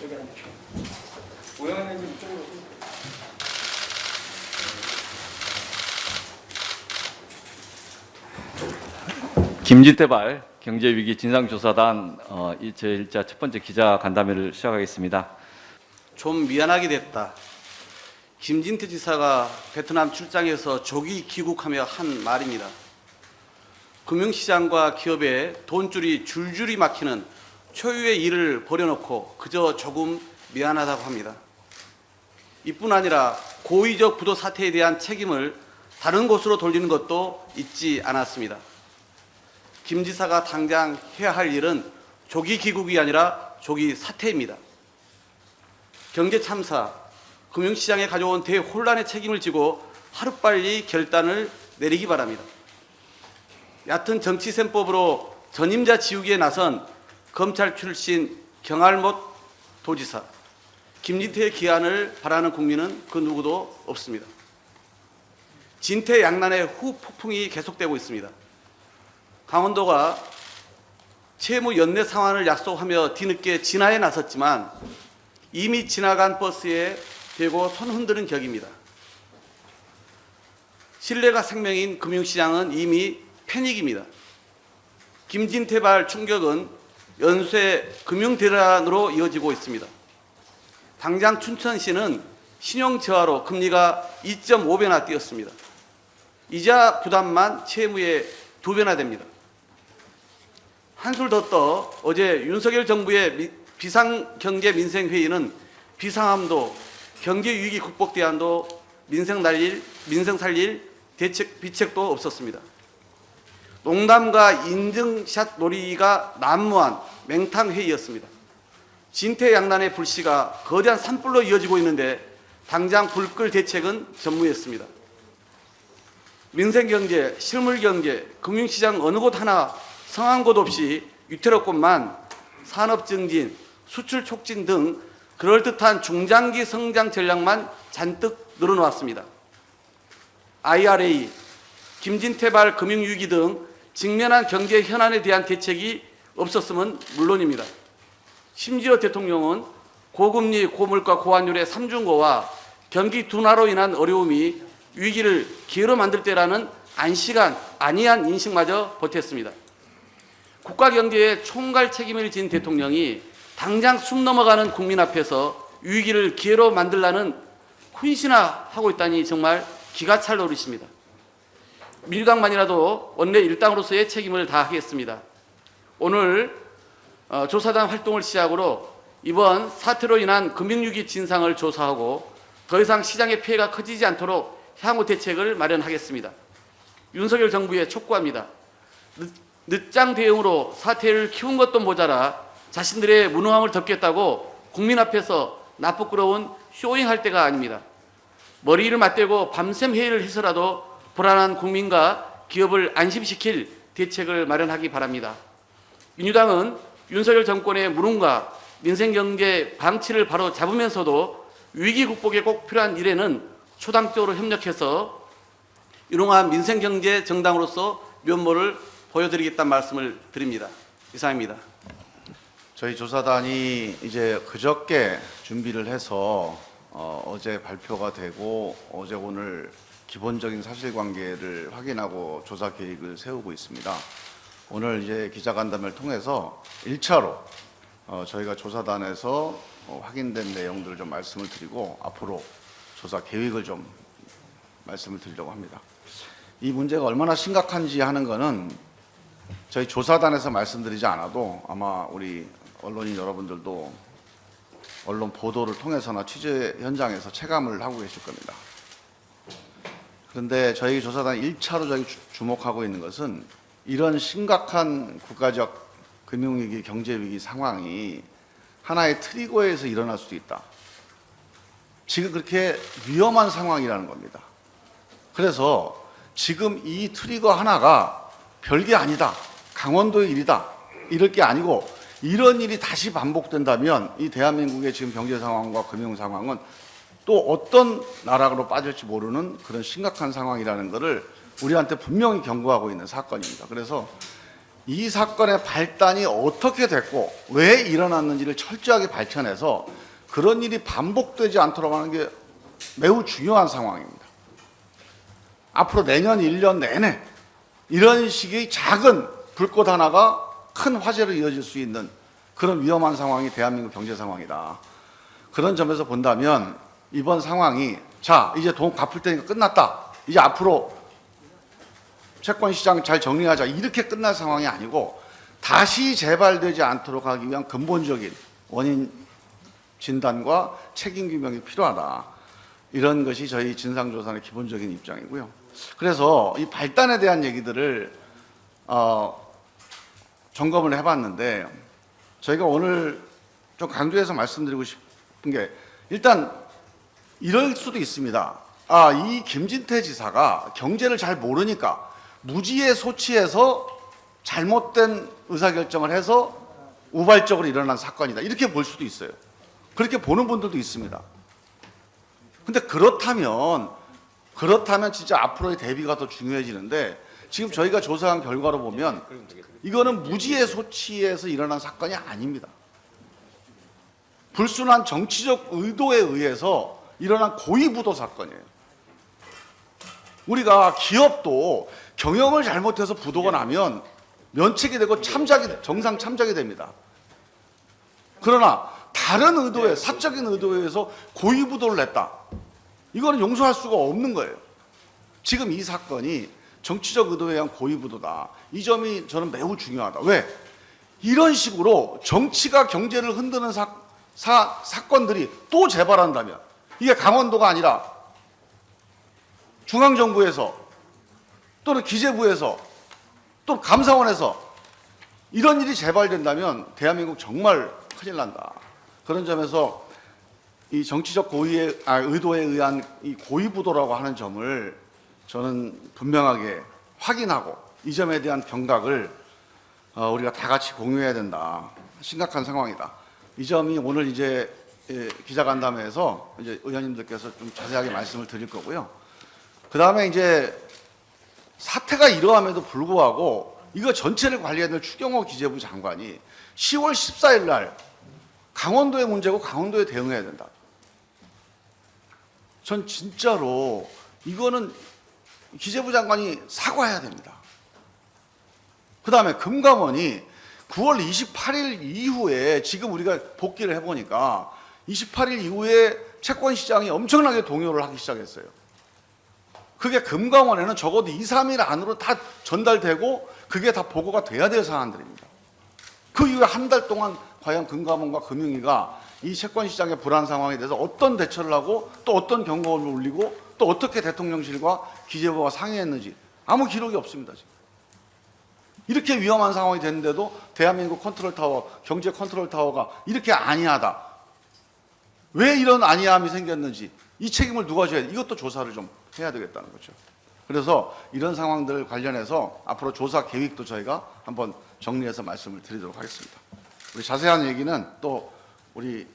저쪽에 앉으셔. 오영환님 이쪽으로 오세요. 김진태발 경제위기 진상조사단 제1차 첫 번째 기자 간담회를 시작하겠습니다. 좀 미안하게 됐다. 김진태 지사가 베트남 출장에서 조기 귀국하며 한 말입니다. 금융시장과 기업에 돈줄이 줄줄이 막히는 초유의 일을 벌여놓고 그저 조금 미안하다고 합니다. 이뿐 아니라 고의적 부도 사태에 대한 책임을 다른 곳으로 돌리는 것도 잊지 않았습니다. 김 지사가 당장 해야 할 일은 조기 귀국이 아니라 조기 사퇴입니다. 경제 참사, 금융시장에 가져온 대혼란의 책임을 지고 하루빨리 결단을 내리기 바랍니다. 얕은 정치셈법으로 전임자 지우기에 나선 검찰 출신 경알못 도지사, 김진태의 기한을 바라는 국민은 그 누구도 없습니다. 진퇴양난의 후폭풍이 계속되고 있습니다. 강원도가 채무 연내 상환을 약속하며 뒤늦게 진화에 나섰지만 이미 지나간 버스에 대고 손 흔드는 격입니다. 신뢰가 생명인 금융시장은 이미 패닉입니다. 김진태발 충격은 연쇄 금융대란으로 이어지고 있습니다. 당장 춘천시는 신용저하로 금리가 2.5배나 뛰었습니다. 이자 부담만 채무의 2배나 됩니다. 한술 더 떠 어제 윤석열 정부의 비상경제민생회의는 비상함도 경제위기 극복 대안도 민생 살릴 비책도 없었습니다. 농담과 인증샷 놀이가 난무한 맹탕회의였습니다. 진퇴양난의 불씨가 거대한 산불로 이어지고 있는데 당장 불 끌 대책은 전무했습니다. 민생경제, 실물경제, 금융시장 어느 곳 하나 성한 곳 없이 위태롭건만 산업증진, 수출 촉진 등 그럴듯한 중장기 성장 전략만 잔뜩 늘어놓았습니다. IRA, 김진태발 금융위기 등 직면한 경제 현안에 대한 대책이 없었으면 물론입니다. 심지어 대통령은 고금리, 고물가, 고환율의 삼중고와 경기 둔화로 인한 어려움이 위기를 기회로 만들 때라는 안이한 인식마저 보탰습니다. 국가 경제의 총괄 책임을 진 대통령이 당장 숨 넘어가는 국민 앞에서 위기를 기회로 만들라는 훈시나 하고 있다니 정말 기가 찰 노릇입니다. 민주당만이라도 원내 일당으로서의 책임을 다하겠습니다. 오늘 조사단 활동을 시작으로 이번 사태로 인한 금융위기 진상을 조사하고 더 이상 시장의 피해가 커지지 않도록 향후 대책을 마련하겠습니다. 윤석열 정부에 촉구합니다. 늦장 대응으로 사태를 키운 것도 모자라 자신들의 무능함을 덮겠다고 국민 앞에서 나쁘끄러운 쇼잉할 때가 아닙니다. 머리를 맞대고 밤샘 회의를 해서라도 불안한 국민과 기업을 안심시킬 대책을 마련하기 바랍니다. 민주당은 윤석열 정권의 무능과 민생경제 방치를 바로 잡으면서도 위기 극복에 꼭 필요한 일에는 초당적으로 협력해서 유능한 민생경제 정당으로서 면모를 보여드리겠다는 말씀을 드립니다. 이상입니다. 저희 조사단이 이제 그저께 준비를 해서 어제 발표가 되고 어제 오늘 기본적인 사실관계를 확인하고 조사 계획을 세우고 있습니다. 오늘 이제 기자간담회를 통해서 1차로 저희가 조사단에서 확인된 내용들을 좀 말씀을 드리고 앞으로 조사 계획을 좀 말씀을 드리려고 합니다. 이 문제가 얼마나 심각한지 하는 거는 저희 조사단에서 말씀드리지 않아도 아마 우리 언론인 여러분들도 언론 보도를 통해서나 취재 현장에서 체감을 하고 계실 겁니다. 그런데 저희 조사단 1차로 저희 주목하고 있는 것은 이런 심각한 국가적 금융위기, 경제위기 상황이 하나의 트리거에서 일어날 수도 있다. 지금 그렇게 위험한 상황이라는 겁니다. 그래서 지금 이 트리거 하나가 별게 아니다. 강원도의 일이다. 이럴 게 아니고 이런 일이 다시 반복된다면 이 대한민국의 지금 경제 상황과 금융 상황은 또 어떤 나락으로 빠질지 모르는 그런 심각한 상황이라는 것을 우리한테 분명히 경고하고 있는 사건입니다. 그래서 이 사건의 발단이 어떻게 됐고 왜 일어났는지를 철저하게 밝혀내서 그런 일이 반복되지 않도록 하는 게 매우 중요한 상황입니다. 앞으로 내년 1년 내내 이런 식의 작은 불꽃 하나가 큰 화재로 이어질 수 있는 그런 위험한 상황이 대한민국 경제 상황이다. 그런 점에서 본다면 이번 상황이 자 이제 돈 갚을 테니까 끝났다. 이제 앞으로 채권 시장 잘 정리하자 이렇게 끝날 상황이 아니고 다시 재발되지 않도록 하기 위한 근본적인 원인 진단과 책임 규명이 필요하다. 이런 것이 저희 진상조사의 기본적인 입장이고요. 그래서 이 발단에 대한 얘기들을 점검을 해봤는데 저희가 오늘 좀 강조해서 말씀드리고 싶은 게 일단 이럴 수도 있습니다. 이 김진태 지사가 경제를 잘 모르니까 무지에 소치해서 잘못된 의사결정을 해서 우발적으로 일어난 사건이다. 이렇게 볼 수도 있어요. 그렇게 보는 분들도 있습니다. 근데 그렇다면 진짜 앞으로의 대비가 더 중요해지는데 지금 저희가 조사한 결과로 보면 이거는 무지의 소치에서 일어난 사건이 아닙니다. 불순한 정치적 의도에 의해서 일어난 고의부도 사건이에요. 우리가 기업도 경영을 잘못해서 부도가 나면 면책이 되고 정상 참작이 됩니다. 그러나 다른 의도에 사적인 의도에 의해서 고의부도를 냈다. 이거는 용서할 수가 없는 거예요. 지금 이 사건이 정치적 의도에 의한 고의부도다. 이 점이 저는 매우 중요하다. 왜? 이런 식으로 정치가 경제를 흔드는 사건들이 또 재발한다면 이게 강원도가 아니라 중앙정부에서 또는 기재부에서 또 감사원에서 이런 일이 재발된다면 대한민국 정말 큰일 난다. 그런 점에서 이 정치적 의도에 의한 이 고의부도라고 하는 점을 저는 분명하게 확인하고 이 점에 대한 경각을 우리가 다 같이 공유해야 된다. 심각한 상황이다. 이 점이 오늘 이제 기자간담회에서 이제 의원님들께서 좀 자세하게 말씀을 드릴 거고요. 그 다음에 이제 사태가 이러함에도 불구하고 이거 전체를 관리해야 될 추경호 기재부 장관이 10월 14일 날 강원도의 문제고 강원도에 대응해야 된다. 전 진짜로 이거는 기재부 장관이 사과해야 됩니다. 그 다음에 금감원이 9월 28일 이후에 지금 우리가 복기를 해보니까 28일 이후에 채권 시장이 엄청나게 동요를 하기 시작했어요. 그게 금감원에는 적어도 2, 3일 안으로 다 전달되고 그게 다 보고가 돼야 될 사안들입니다. 그 이후에 한 달 동안 과연 금감원과 금융위가 이 채권 시장의 불안 상황에 대해서 어떤 대처를 하고 또 어떤 경고를 울리고 또 어떻게 대통령실과 기재부가 상의했는지 아무 기록이 없습니다. 지금. 이렇게 위험한 상황이 됐는데도 대한민국 컨트롤타워, 경제 컨트롤타워가 이렇게 안이하다. 왜 이런 안이함이 생겼는지 이 책임을 누가 져야 돼? 이것도 조사를 좀 해야 되겠다는 거죠. 그래서 이런 상황들 관련해서 앞으로 조사 계획도 저희가 한번 정리해서 말씀을 드리도록 하겠습니다. 우리 자세한 얘기는 또 우리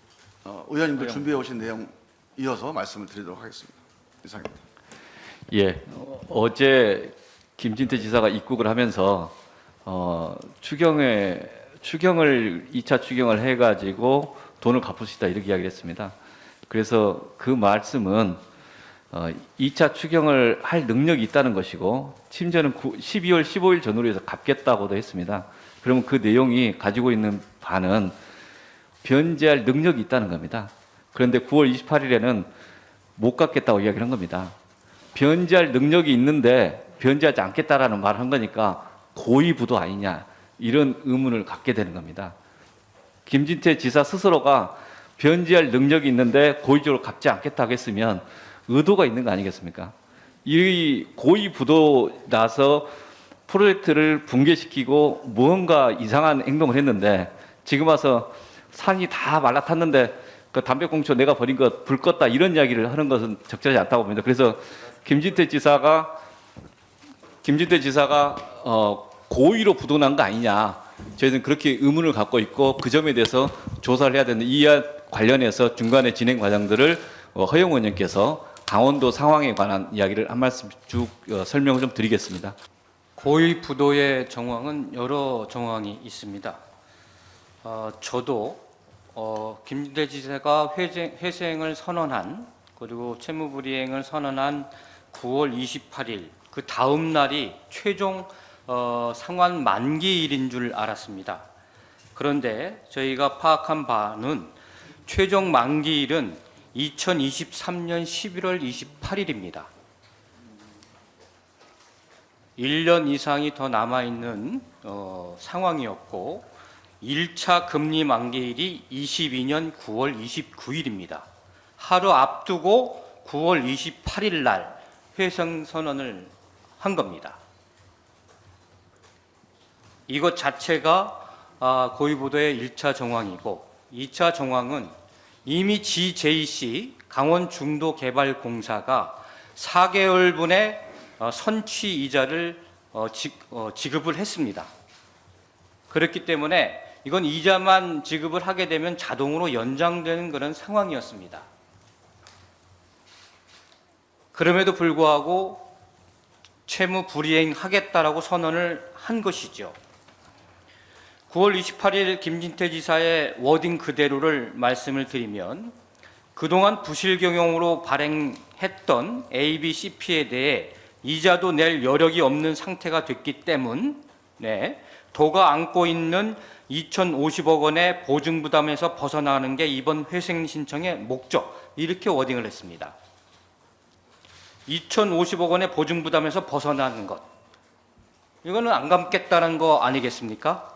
의원님들 준비해 오신 내용 이어서 말씀을 드리도록 하겠습니다. 이상입니다. 예, 어제 김진태 지사가 입국을 하면서 추경을 2차 추경을 해가지고 돈을 갚을 수 있다 이렇게 이야기를 했습니다. 그래서 그 말씀은 2차 추경을 할 능력이 있다는 것이고 심지어는 12월 15일 전후로 해서 갚겠다고도 했습니다. 그러면 그 내용이 가지고 있는 바는 변제할 능력이 있다는 겁니다. 그런데 9월 28일에는 못 갚겠다고 이야기를 한 겁니다. 변제할 능력이 있는데 변제하지 않겠다라는 말을 한 거니까 고의부도 아니냐 이런 의문을 갖게 되는 겁니다. 김진태 지사 스스로가 변제할 능력이 있는데 고의적으로 갚지 않겠다고 했으면 의도가 있는 거 아니겠습니까? 이 고의부도 나서 프로젝트를 붕괴시키고 무언가 이상한 행동을 했는데 지금 와서 산이 다 말라탔는데 그 담배꽁초 내가 버린 거 불 껐다 이런 이야기를 하는 것은 적절하지 않다고 봅니다. 그래서 김진태 지사가 고의로 부도난 거 아니냐 저희는 그렇게 의문을 갖고 있고 그 점에 대해서 조사를 해야 되는데 이와 관련해서 중간에 진행 과정들을 허영 의원님께서 강원도 상황에 관한 이야기를 한 말씀 쭉 설명을 좀 드리겠습니다. 고위 부도의 정황은 여러 정황이 있습니다. 저도 김진태 지사가 회생을 선언한, 그리고 채무불이행을 선언한 9월 28일 그 다음 날이 최종 상환 만기일인 줄 알았습니다. 그런데 저희가 파악한 바는 최종 만기일은 2023년 11월 28일입니다. 1년 이상이 더 남아있는 상황이었고 1차 금리 만기일이 22년 9월 29일입니다. 하루 앞두고 9월 28일 날 회생 선언을 한 겁니다. 이것 자체가 고위부도의 1차 정황이고, 2차 정황은 이미 GJC 강원중도개발공사가 4개월분의 선취 이자를 지급을 했습니다. 그렇기 때문에 이건 이자만 지급을 하게 되면 자동으로 연장되는 그런 상황이었습니다. 그럼에도 불구하고 채무 불이행하겠다라고 선언을 한 것이죠. 9월 28일 김진태 지사의 워딩 그대로를 말씀을 드리면, 그동안 부실 경영으로 발행했던 ABCP에 대해 이자도 낼 여력이 없는 상태가 됐기 때문에 도가 안고 있는 2,050억 원의 보증 부담에서 벗어나는 게 이번 회생 신청의 목적, 이렇게 워딩을 했습니다. 2,050억 원의 보증 부담에서 벗어나는 것, 이거는 안 갚겠다는 거 아니겠습니까?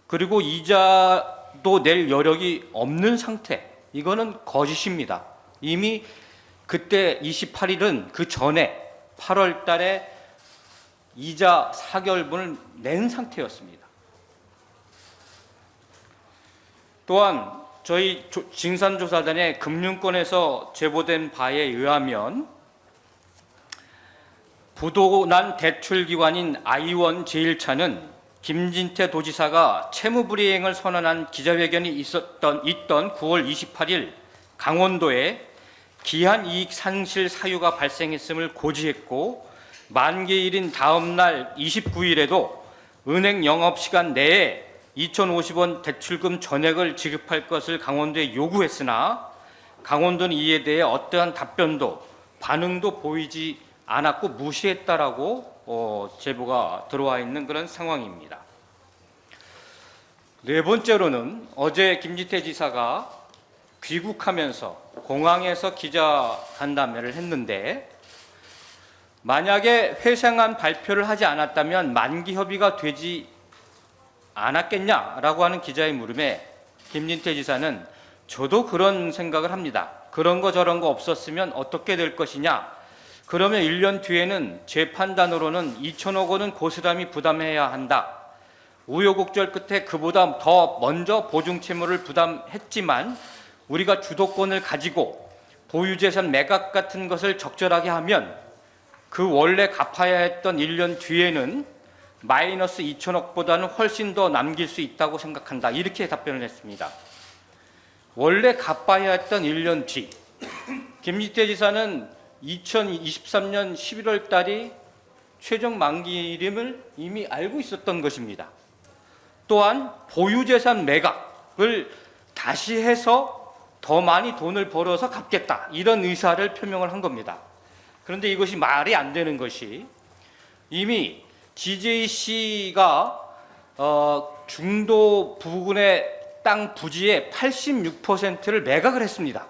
그리고 이자도 낼 여력이 없는 상태, 이거는 거짓입니다. 이미 그때 28일은 그 전에 8월 달에 이자 4개월분을 낸 상태였습니다. 또한 저희 징산조사단의 금융권에서 제보된 바에 의하면 부도난 대출기관인 I1 제1차는 김진태 도지사가 채무불이행을 선언한 기자회견이 있던 9월 28일 강원도에 기한이익 상실 사유가 발생했음을 고지했고, 만기일인 다음 날 29일에도 은행 영업시간 내에 2,050원 대출금 전액을 지급할 것을 강원도에 요구했으나 강원도는 이에 대해 어떠한 답변도 반응도 보이지 않았고 무시했다라고 제보가 들어와 있는 그런 상황입니다. 네 번째로는 어제 김진태 지사가 귀국하면서 공항에서 기자간담회를 했는데, 만약에 회생안 발표를 하지 않았다면 만기 협의가 되지 않았겠냐라고 하는 기자의 물음에 김진태 지사는 저도 그런 생각을 합니다. 그런 거 저런 거 없었으면 어떻게 될 것이냐. 그러면 1년 뒤에는 제 판단으로는 2천억 원은 고스란히 부담해야 한다. 우여곡절 끝에 그보다 더 먼저 보증채무를 부담했지만 우리가 주도권을 가지고 보유재산 매각 같은 것을 적절하게 하면 그 원래 갚아야 했던 1년 뒤에는 마이너스 2천억보다는 훨씬 더 남길 수 있다고 생각한다. 이렇게 답변을 했습니다. 원래 갚아야 했던 1년 뒤, 김진태 지사는 2023년 11월 달이 최종 만기임을 이미 알고 있었던 것입니다. 또한 보유재산 매각을 다시 해서 더 많이 돈을 벌어서 갚겠다, 이런 의사를 표명을 한 겁니다. 그런데 이것이 말이 안 되는 것이, 이미 GJC가 중도 부근의 땅 부지의 86%를 매각을 했습니다.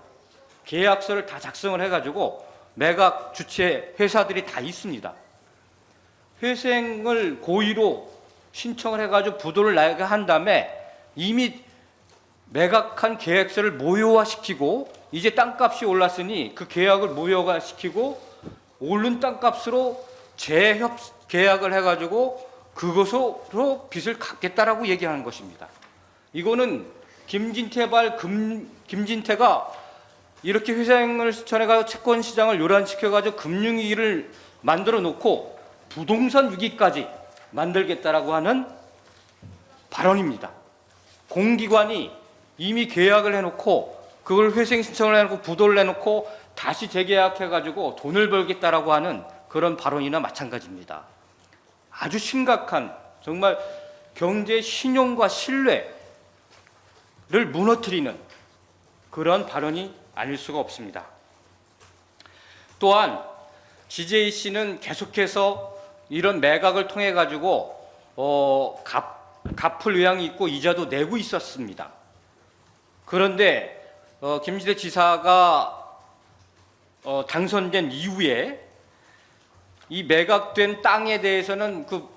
계약서를 다 작성을 해가지고 매각 주체 회사들이 다 있습니다. 회생을 고의로 신청을 해가지고 부도를 나게 한 다음에 이미 매각한 계약서를 무효화시키고, 이제 땅값이 올랐으니 그 계약을 무효화시키고 오른 땅값으로 재협 계약을 해가지고 그것으로 빚을 갚겠다라고 얘기하는 것입니다. 이거는 김진태가 이렇게 회생을 신청해가지고 채권 시장을 요란시켜가지고 금융위기를 만들어 놓고 부동산 위기까지 만들겠다라고 하는 발언입니다. 공기관이 이미 계약을 해놓고 그걸 회생 신청을 해놓고 부도를 해놓고 다시 재계약해가지고 돈을 벌겠다라고 하는 그런 발언이나 마찬가지입니다. 아주 심각한 정말 경제 신용과 신뢰를 무너뜨리는 그런 발언이 아닐 수가 없습니다. 또한 GJC는 계속해서 이런 매각을 통해 가지고 갚을 의향이 있고 이자도 내고 있었습니다. 그런데 김진태 지사가 당선된 이후에 이 매각된 땅에 대해서는 그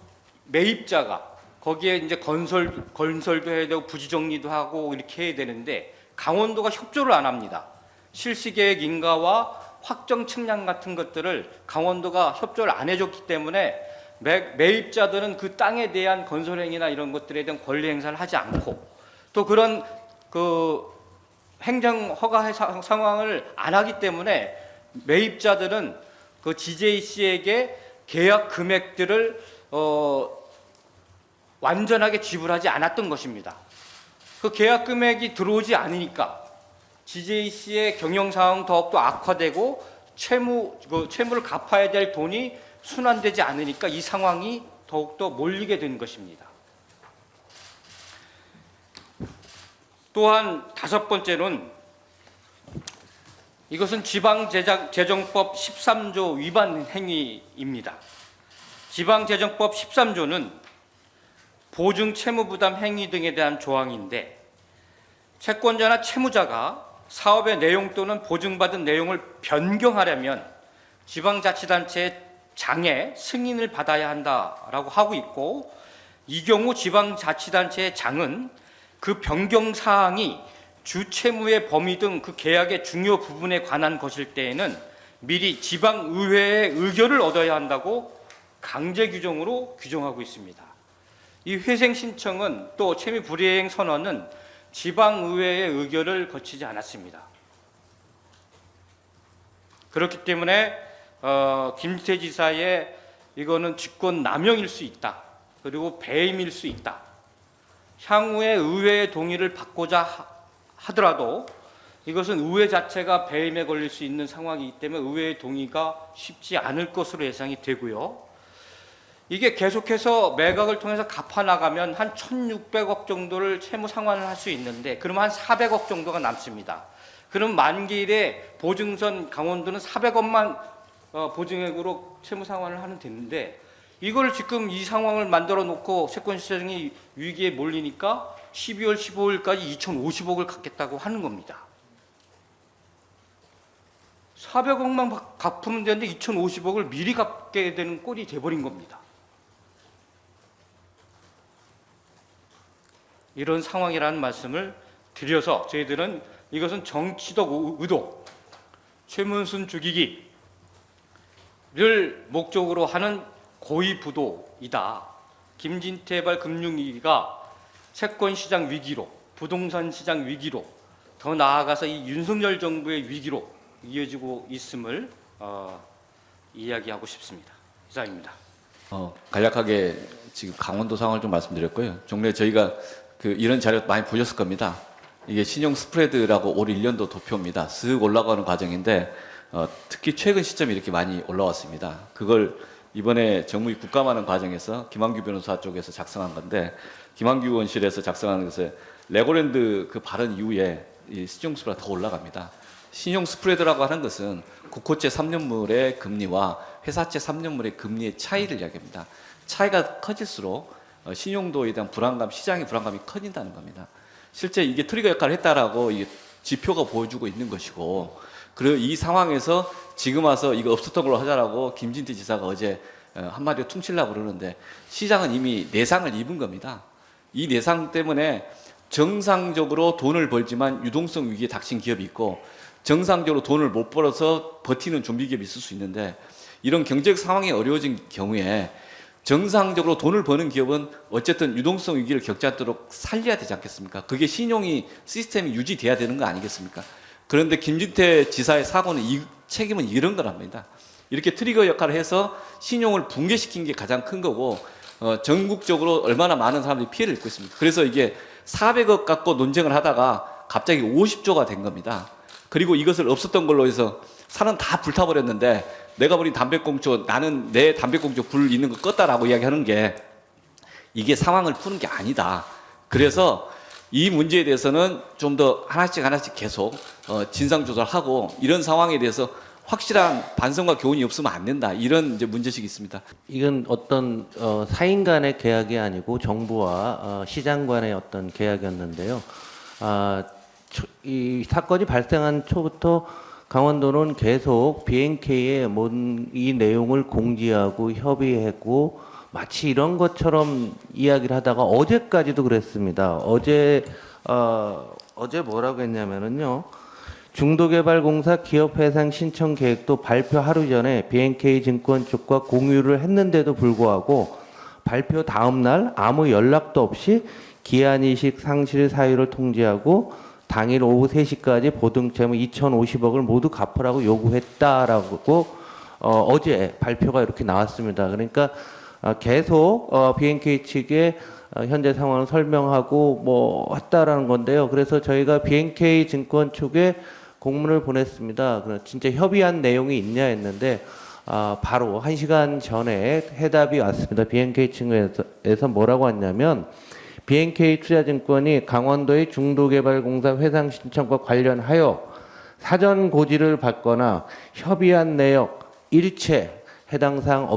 매입자가 거기에 이제 건설도 해야 되고 부지 정리도 하고 이렇게 해야 되는데 강원도가 협조를 안 합니다. 실시계획 인가와 확정 측량 같은 것들을 강원도가 협조를 안 해줬기 때문에 매입자들은 그 땅에 대한 건설 행위나 이런 것들에 대한 권리 행사를 하지 않고 또 그런 그 행정 허가 상황을 안 하기 때문에 매입자들은 그 GJC에게 계약 금액들을 완전하게 지불하지 않았던 것입니다. 그 계약 금액이 들어오지 않으니까 GJC의 경영 상황 더욱더 악화되고 채무를 갚아야 될 돈이 순환되지 않으니까 이 상황이 더욱더 몰리게 된 것입니다. 또한 다섯 번째는 이것은 지방재정법 13조 위반 행위입니다. 지방재정법 13조는 보증 채무부담 행위 등에 대한 조항인데 채권자나 채무자가 사업의 내용 또는 보증받은 내용을 변경하려면 지방자치단체의 장의 승인을 받아야 한다라고 하고 있고 이 경우 지방자치단체의 장은 그 변경 사항이 주채무의 범위 등 그 계약의 중요 부분에 관한 것일 때에는 미리 지방의회의 의결을 얻어야 한다고 강제 규정으로 규정하고 있습니다. 이 회생 신청은 또 채무 불이행 선언은 지방의회의 의결을 거치지 않았습니다. 그렇기 때문에 김진태 지사의 이거는 직권 남용일 수 있다. 그리고 배임일 수 있다. 향후에 의회의 동의를 받고자 하더라도 이것은 의회 자체가 배임에 걸릴 수 있는 상황이기 때문에 의회의 동의가 쉽지 않을 것으로 예상이 되고요. 이게 계속해서 매각을 통해서 갚아나가면 한 1,600억 정도를 채무 상환을 할 수 있는데 그러면 한 400억 정도가 남습니다. 그럼 만기일에 보증선 강원도는 400억만 보증액으로 채무 상환을 하면 되는데 이걸 지금 이 상황을 만들어 놓고 채권 시장이 위기에 몰리니까 12월 15일까지 2,050억을 갚겠다고 하는 겁니다. 400억만 갚으면 되는데 2,050억을 미리 갚게 되는 꼴이 돼버린 겁니다. 이런 상황이라는 말씀을 드려서 저희들은 이것은 정치적 의도, 최문순 죽이기를 목적으로 하는 고의부도이다. 김진태발 금융위기가 채권시장 위기로, 부동산 시장 위기로, 더 나아가서 이 윤석열 정부의 위기로 이어지고 있음을 이야기하고 싶습니다. 이상입니다. 간략하게 지금 강원도 상황을 좀 말씀드렸고요. 종래 저희가 이런 자료 많이 보셨을 겁니다. 이게 신용 스프레드라고 올 1년도 도표입니다. 쓱 올라가는 과정인데 특히 최근 시점이 이렇게 많이 올라왔습니다. 그걸 이번에 정무위 국감하는 과정에서 김한규 변호사 쪽에서 작성한 건데 김한규 원실에서 작성한 것에 레고랜드 그 발언 이후에 이 신용 스프레드가 더 올라갑니다. 신용 스프레드라고 하는 것은 국호채 3년물의 금리와 회사채 3년물의 금리의 차이를 이야기합니다. 차이가 커질수록 신용도에 대한 불안감, 시장의 불안감이 커진다는 겁니다. 실제 이게 트리거 역할을 했다라고 이 지표가 보여주고 있는 것이고, 그리고 이 상황에서 지금 와서 이거 없었던 걸로 하자라고 김진태 지사가 어제 한마디로 퉁치려고 그러는데 시장은 이미 내상을 입은 겁니다. 이 내상 때문에 정상적으로 돈을 벌지만 유동성 위기에 닥친 기업이 있고 정상적으로 돈을 못 벌어서 버티는 좀비 기업이 있을 수 있는데 이런 경제적 상황이 어려워진 경우에 정상적으로 돈을 버는 기업은 어쨌든 유동성 위기를 겪지 않도록 살려야 되지 않겠습니까? 그게 신용이 시스템이 유지돼야 되는 거 아니겠습니까? 그런데 김진태 지사의 사고는 이 책임은 이런 거랍니다. 이렇게 트리거 역할을 해서 신용을 붕괴시킨 게 가장 큰 거고 전국적으로 얼마나 많은 사람들이 피해를 입고 있습니까? 그래서 이게 400억 갖고 논쟁을 하다가 갑자기 50조가 된 겁니다. 그리고 이것을 없었던 걸로 해서 산은 다 불타버렸는데 내가 버린 담배꽁초, 나는 내 담배꽁초 불 있는 거 껐다라고 이야기하는 게 이게 상황을 푸는 게 아니다. 그래서 이 문제에 대해서는 좀 더 하나씩 계속 진상조사하고 이런 상황에 대해서 확실한 반성과 교훈이 없으면 안 된다. 이런 이제 문제식이 있습니다. 이건 어떤 사인 간의 계약이 아니고 정부와 시장 간의 어떤 계약이었는데요. 이 사건이 발생한 초부터 강원도는 계속 BNK에 이 내용을 공지하고 협의했고 마치 이런 것처럼 이야기를 하다가 어제까지도 그랬습니다. 어제 뭐라고 했냐면은요. 중도개발공사 기업해상 신청 계획도 발표 하루 전에 BNK 증권 쪽과 공유를 했는데도 불구하고 발표 다음 날 아무 연락도 없이 기한이식 상실 사유를 통지하고 당일 오후 3시까지 보증채무 2,050억을 모두 갚으라고 요구했다라고 어제 발표가 이렇게 나왔습니다. 그러니까 계속 BNK 측에 현재 상황을 설명하고 뭐 했다라는 건데요. 그래서 저희가 BNK 증권 쪽에 공문을 보냈습니다. 진짜 협의한 내용이 있냐 했는데 바로 1시간 전에 해답이 왔습니다. BNK 측에서 뭐라고 왔냐면 BNK 투자증권이 강원도의 중도개발공사 회상 신청과 관련하여 사전 고지를 받거나 협의한 내역 일체 해당 사항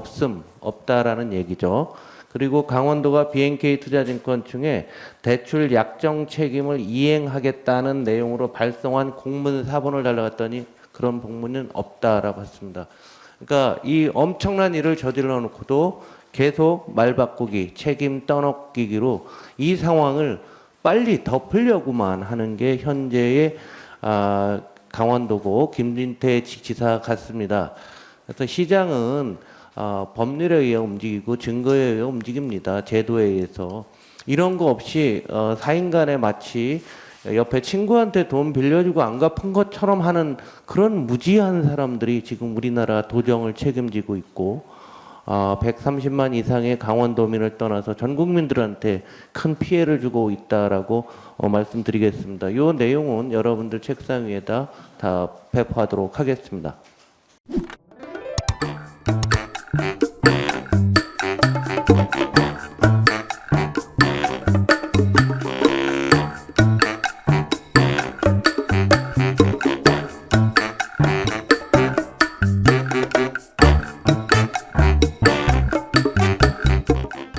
없다라는 얘기죠. 그리고 강원도가 BNK 투자증권 중에 대출 약정 책임을 이행하겠다는 내용으로 발송한 공문 사본을 달라갔더니 그런 공문은 없다라고 했습니다. 그러니까 이 엄청난 일을 저질러 놓고도 계속 말 바꾸기, 책임 떠넘기기로 이 상황을 빨리 덮으려고만 하는 게 현재의 강원도고 김진태 지사 같습니다. 그래서 시장은 법률에 의해 움직이고 증거에 의해 움직입니다. 제도에 의해서. 이런 거 없이 사인 간에 마치 옆에 친구한테 돈 빌려주고 안 갚은 것처럼 하는 그런 무지한 사람들이 지금 우리나라 도정을 책임지고 있고 130만 이상의 강원도민을 떠나서 전 국민들한테 큰 피해를 주고 있다라고 말씀드리겠습니다. 이 내용은 여러분들 책상 위에다 다 배포하도록 하겠습니다.